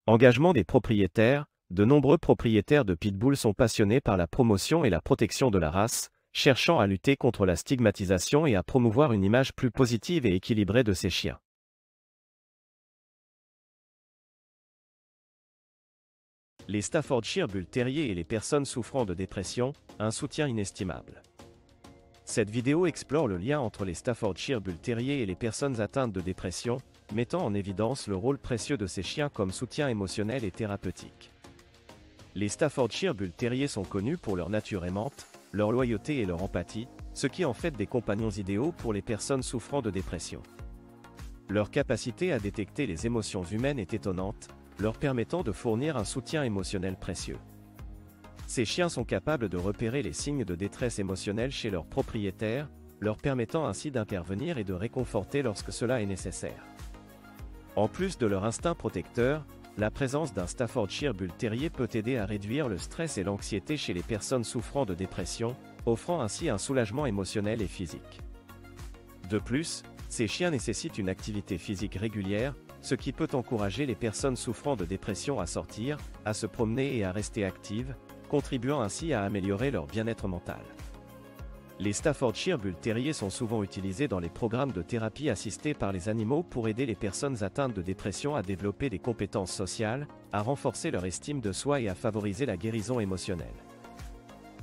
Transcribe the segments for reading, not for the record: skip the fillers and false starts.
Engagement des propriétaires. De nombreux propriétaires de pitbull sont passionnés par la promotion et la protection de la race, cherchant à lutter contre la stigmatisation et à promouvoir une image plus positive et équilibrée de ces chiens. Les Staffordshire Bull Terrier et les personnes souffrant de dépression, un soutien inestimable. Cette vidéo explore le lien entre les Staffordshire Bull Terrier et les personnes atteintes de dépression, mettant en évidence le rôle précieux de ces chiens comme soutien émotionnel et thérapeutique. Les Staffordshire Bull Terrier sont connus pour leur nature aimante, leur loyauté et leur empathie, ce qui en fait des compagnons idéaux pour les personnes souffrant de dépression. Leur capacité à détecter les émotions humaines est étonnante, leur permettant de fournir un soutien émotionnel précieux. Ces chiens sont capables de repérer les signes de détresse émotionnelle chez leurs propriétaires, leur permettant ainsi d'intervenir et de réconforter lorsque cela est nécessaire. En plus de leur instinct protecteur, la présence d'un Staffordshire Bull Terrier peut aider à réduire le stress et l'anxiété chez les personnes souffrant de dépression, offrant ainsi un soulagement émotionnel et physique. De plus, ces chiens nécessitent une activité physique régulière, ce qui peut encourager les personnes souffrant de dépression à sortir, à se promener et à rester actives, contribuant ainsi à améliorer leur bien-être mental. Les Staffordshire Bull Terrier sont souvent utilisés dans les programmes de thérapie assistée par les animaux pour aider les personnes atteintes de dépression à développer des compétences sociales, à renforcer leur estime de soi et à favoriser la guérison émotionnelle.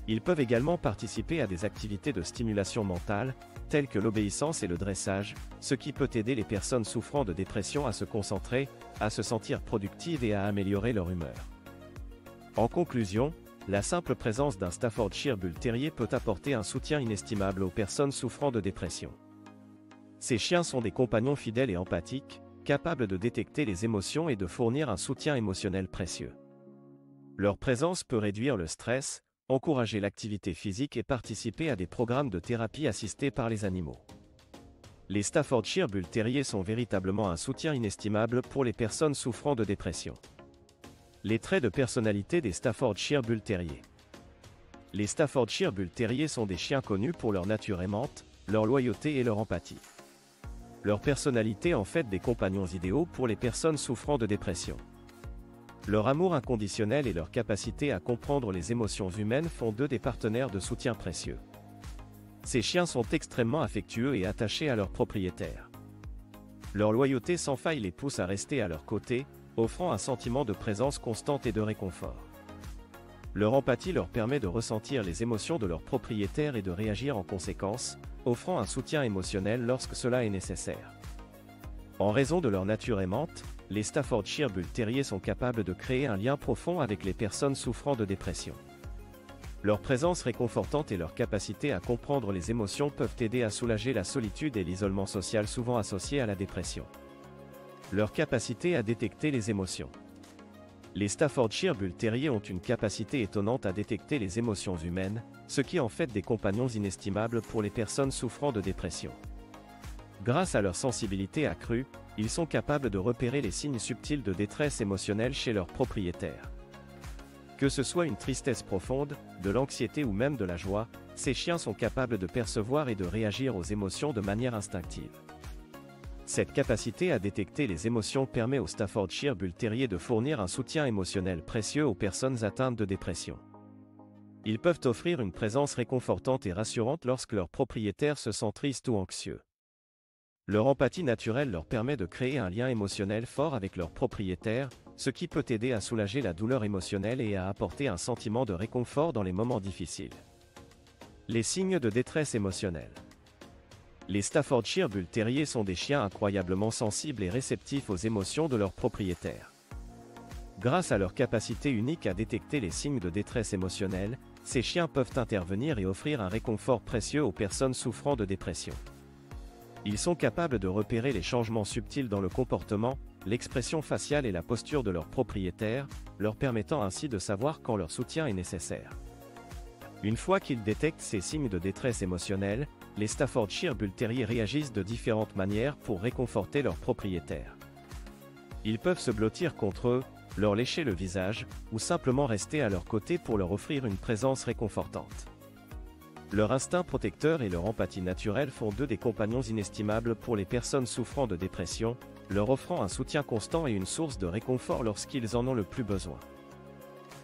Ils peuvent également participer à des activités de stimulation mentale, telles que l'obéissance et le dressage, ce qui peut aider les personnes souffrant de dépression à se concentrer, à se sentir productives et à améliorer leur humeur. En conclusion, la simple présence d'un Staffordshire Bull Terrier peut apporter un soutien inestimable aux personnes souffrant de dépression. Ces chiens sont des compagnons fidèles et empathiques, capables de détecter les émotions et de fournir un soutien émotionnel précieux. Leur présence peut réduire le stress, encourager l'activité physique et participer à des programmes de thérapie assistés par les animaux. Les Staffordshire Bull Terrier sont véritablement un soutien inestimable pour les personnes souffrant de dépression. Les traits de personnalité des Staffordshire Bull Terrier. Les Staffordshire Bull Terrier sont des chiens connus pour leur nature aimante, leur loyauté et leur empathie. Leur personnalité en fait des compagnons idéaux pour les personnes souffrant de dépression. Leur amour inconditionnel et leur capacité à comprendre les émotions humaines font d'eux des partenaires de soutien précieux. Ces chiens sont extrêmement affectueux et attachés à leurs propriétaires. Leur loyauté sans faille les pousse à rester à leur côté, offrant un sentiment de présence constante et de réconfort. Leur empathie leur permet de ressentir les émotions de leurs propriétaires et de réagir en conséquence, offrant un soutien émotionnel lorsque cela est nécessaire. En raison de leur nature aimante, les Staffordshire Bull Terrier sont capables de créer un lien profond avec les personnes souffrant de dépression. Leur présence réconfortante et leur capacité à comprendre les émotions peuvent aider à soulager la solitude et l'isolement social souvent associés à la dépression. Leur capacité à détecter les émotions. Les Staffordshire Bull Terrier ont une capacité étonnante à détecter les émotions humaines, ce qui en fait des compagnons inestimables pour les personnes souffrant de dépression. Grâce à leur sensibilité accrue, ils sont capables de repérer les signes subtils de détresse émotionnelle chez leurs propriétaires. Que ce soit une tristesse profonde, de l'anxiété ou même de la joie, ces chiens sont capables de percevoir et de réagir aux émotions de manière instinctive. Cette capacité à détecter les émotions permet aux Staffordshire Bull Terrier de fournir un soutien émotionnel précieux aux personnes atteintes de dépression. Ils peuvent offrir une présence réconfortante et rassurante lorsque leurs propriétaires se sentent tristes ou anxieux. Leur empathie naturelle leur permet de créer un lien émotionnel fort avec leurs propriétaires, ce qui peut aider à soulager la douleur émotionnelle et à apporter un sentiment de réconfort dans les moments difficiles. Les signes de détresse émotionnelle. Les Staffordshire Bull Terrier sont des chiens incroyablement sensibles et réceptifs aux émotions de leurs propriétaires. Grâce à leur capacité unique à détecter les signes de détresse émotionnelle, ces chiens peuvent intervenir et offrir un réconfort précieux aux personnes souffrant de dépression. Ils sont capables de repérer les changements subtils dans le comportement, l'expression faciale et la posture de leurs propriétaires, leur permettant ainsi de savoir quand leur soutien est nécessaire. Une fois qu'ils détectent ces signes de détresse émotionnelle, les Staffordshire Bull Terrier réagissent de différentes manières pour réconforter leurs propriétaires. Ils peuvent se blottir contre eux, leur lécher le visage, ou simplement rester à leur côté pour leur offrir une présence réconfortante. Leur instinct protecteur et leur empathie naturelle font d'eux des compagnons inestimables pour les personnes souffrant de dépression, leur offrant un soutien constant et une source de réconfort lorsqu'ils en ont le plus besoin.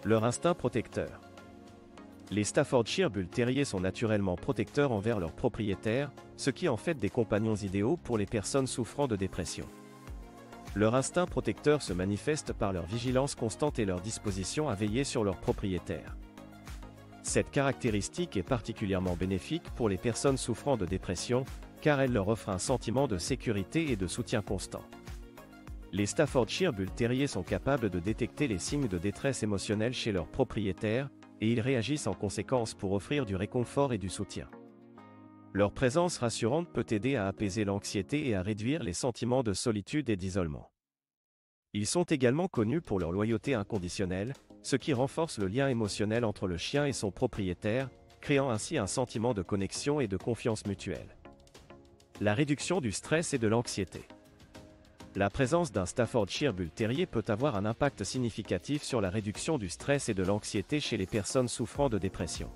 Leur instinct protecteur. Les Staffordshire Bull Terriers sont naturellement protecteurs envers leurs propriétaires, ce qui en fait des compagnons idéaux pour les personnes souffrant de dépression. Leur instinct protecteur se manifeste par leur vigilance constante et leur disposition à veiller sur leurs propriétaires. Cette caractéristique est particulièrement bénéfique pour les personnes souffrant de dépression, car elle leur offre un sentiment de sécurité et de soutien constant. Les Staffordshire Bull Terriers sont capables de détecter les signes de détresse émotionnelle chez leurs propriétaires, et ils réagissent en conséquence pour offrir du réconfort et du soutien. Leur présence rassurante peut aider à apaiser l'anxiété et à réduire les sentiments de solitude et d'isolement. Ils sont également connus pour leur loyauté inconditionnelle, ce qui renforce le lien émotionnel entre le chien et son propriétaire, créant ainsi un sentiment de connexion et de confiance mutuelle. La réduction du stress et de l'anxiété. La présence d'un Staffordshire Bull Terrier peut avoir un impact significatif sur la réduction du stress et de l'anxiété chez les personnes souffrant de dépression.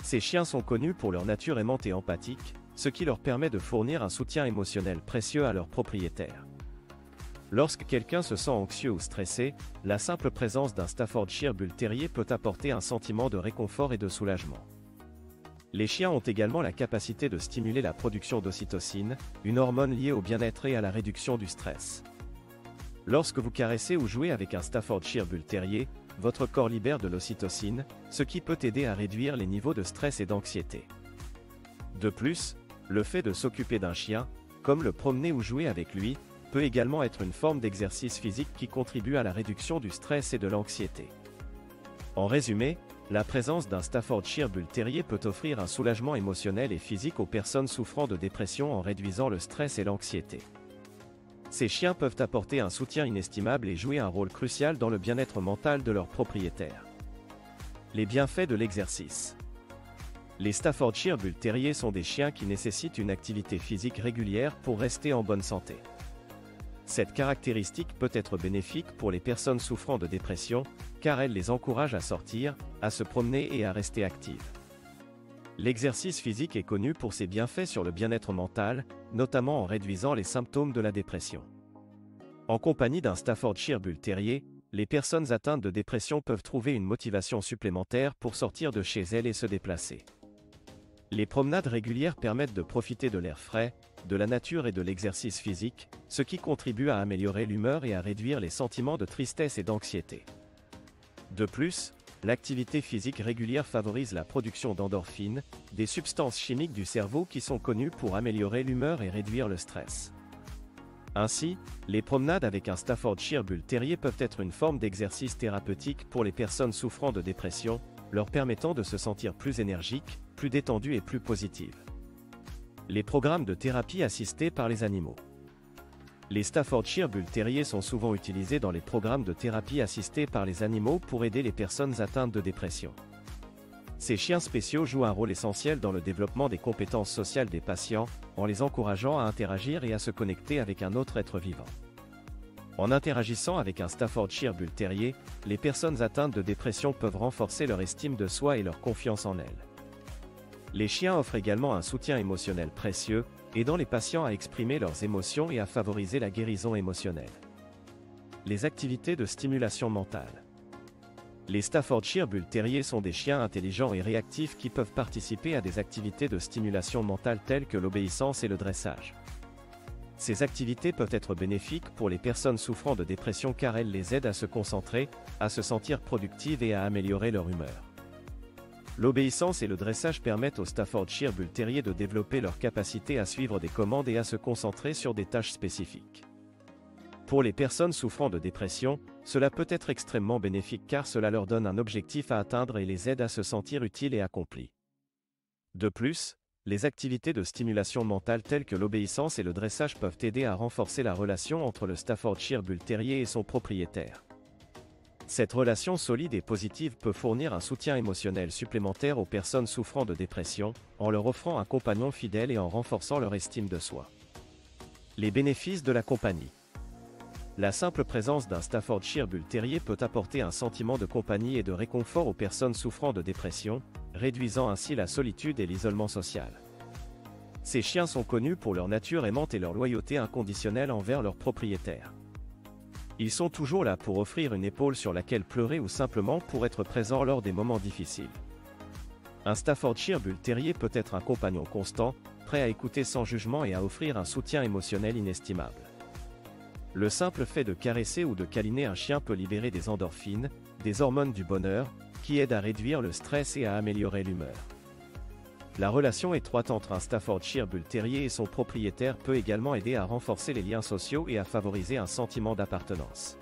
Ces chiens sont connus pour leur nature aimante et empathique, ce qui leur permet de fournir un soutien émotionnel précieux à leurs propriétaires. Lorsque quelqu'un se sent anxieux ou stressé, la simple présence d'un Staffordshire Bull Terrier peut apporter un sentiment de réconfort et de soulagement. Les chiens ont également la capacité de stimuler la production d'ocytocine, une hormone liée au bien-être et à la réduction du stress. Lorsque vous caressez ou jouez avec un Staffordshire Bull Terrier, votre corps libère de l'ocytocine, ce qui peut aider à réduire les niveaux de stress et d'anxiété. De plus, le fait de s'occuper d'un chien, comme le promener ou jouer avec lui, peut également être une forme d'exercice physique qui contribue à la réduction du stress et de l'anxiété. En résumé, la présence d'un Staffordshire Bull Terrier peut offrir un soulagement émotionnel et physique aux personnes souffrant de dépression en réduisant le stress et l'anxiété. Ces chiens peuvent apporter un soutien inestimable et jouer un rôle crucial dans le bien-être mental de leurs propriétaires. Les bienfaits de l'exercice. Les Staffordshire Bull Terriers sont des chiens qui nécessitent une activité physique régulière pour rester en bonne santé. Cette caractéristique peut être bénéfique pour les personnes souffrant de dépression, car elle les encourage à sortir, à se promener et à rester actives. L'exercice physique est connu pour ses bienfaits sur le bien-être mental, notamment en réduisant les symptômes de la dépression. En compagnie d'un Staffordshire Bull Terrier, les personnes atteintes de dépression peuvent trouver une motivation supplémentaire pour sortir de chez elles et se déplacer. Les promenades régulières permettent de profiter de l'air frais, de la nature et de l'exercice physique, ce qui contribue à améliorer l'humeur et à réduire les sentiments de tristesse et d'anxiété. De plus, l'activité physique régulière favorise la production d'endorphines, des substances chimiques du cerveau qui sont connues pour améliorer l'humeur et réduire le stress. Ainsi, les promenades avec un Staffordshire Bull Terrier peuvent être une forme d'exercice thérapeutique pour les personnes souffrant de dépression, leur permettant de se sentir plus énergiques, plus détendues et plus positives. Les programmes de thérapie assistée par les animaux. Les Staffordshire Bull Terriers sont souvent utilisés dans les programmes de thérapie assistée par les animaux pour aider les personnes atteintes de dépression. Ces chiens spéciaux jouent un rôle essentiel dans le développement des compétences sociales des patients, en les encourageant à interagir et à se connecter avec un autre être vivant. En interagissant avec un Staffordshire Bull Terrier, les personnes atteintes de dépression peuvent renforcer leur estime de soi et leur confiance en elles. Les chiens offrent également un soutien émotionnel précieux, aidant les patients à exprimer leurs émotions et à favoriser la guérison émotionnelle. Les activités de stimulation mentale. Les Staffordshire Bull Terriers sont des chiens intelligents et réactifs qui peuvent participer à des activités de stimulation mentale telles que l'obéissance et le dressage. Ces activités peuvent être bénéfiques pour les personnes souffrant de dépression car elles les aident à se concentrer, à se sentir productives et à améliorer leur humeur. L'obéissance et le dressage permettent aux Staffordshire Bull Terriers de développer leur capacité à suivre des commandes et à se concentrer sur des tâches spécifiques. Pour les personnes souffrant de dépression, cela peut être extrêmement bénéfique car cela leur donne un objectif à atteindre et les aide à se sentir utiles et accomplis. De plus, les activités de stimulation mentale telles que l'obéissance et le dressage peuvent aider à renforcer la relation entre le Staffordshire Bull Terrier et son propriétaire. Cette relation solide et positive peut fournir un soutien émotionnel supplémentaire aux personnes souffrant de dépression, en leur offrant un compagnon fidèle et en renforçant leur estime de soi. Les bénéfices de la compagnie. La simple présence d'un Staffordshire Bull Terrier peut apporter un sentiment de compagnie et de réconfort aux personnes souffrant de dépression, réduisant ainsi la solitude et l'isolement social. Ces chiens sont connus pour leur nature aimante et leur loyauté inconditionnelle envers leurs propriétaires. Ils sont toujours là pour offrir une épaule sur laquelle pleurer ou simplement pour être présents lors des moments difficiles. Un Staffordshire Bull Terrier peut être un compagnon constant, prêt à écouter sans jugement et à offrir un soutien émotionnel inestimable. Le simple fait de caresser ou de câliner un chien peut libérer des endorphines, des hormones du bonheur, qui aident à réduire le stress et à améliorer l'humeur. La relation étroite entre un Staffordshire Bull Terrier et son propriétaire peut également aider à renforcer les liens sociaux et à favoriser un sentiment d'appartenance.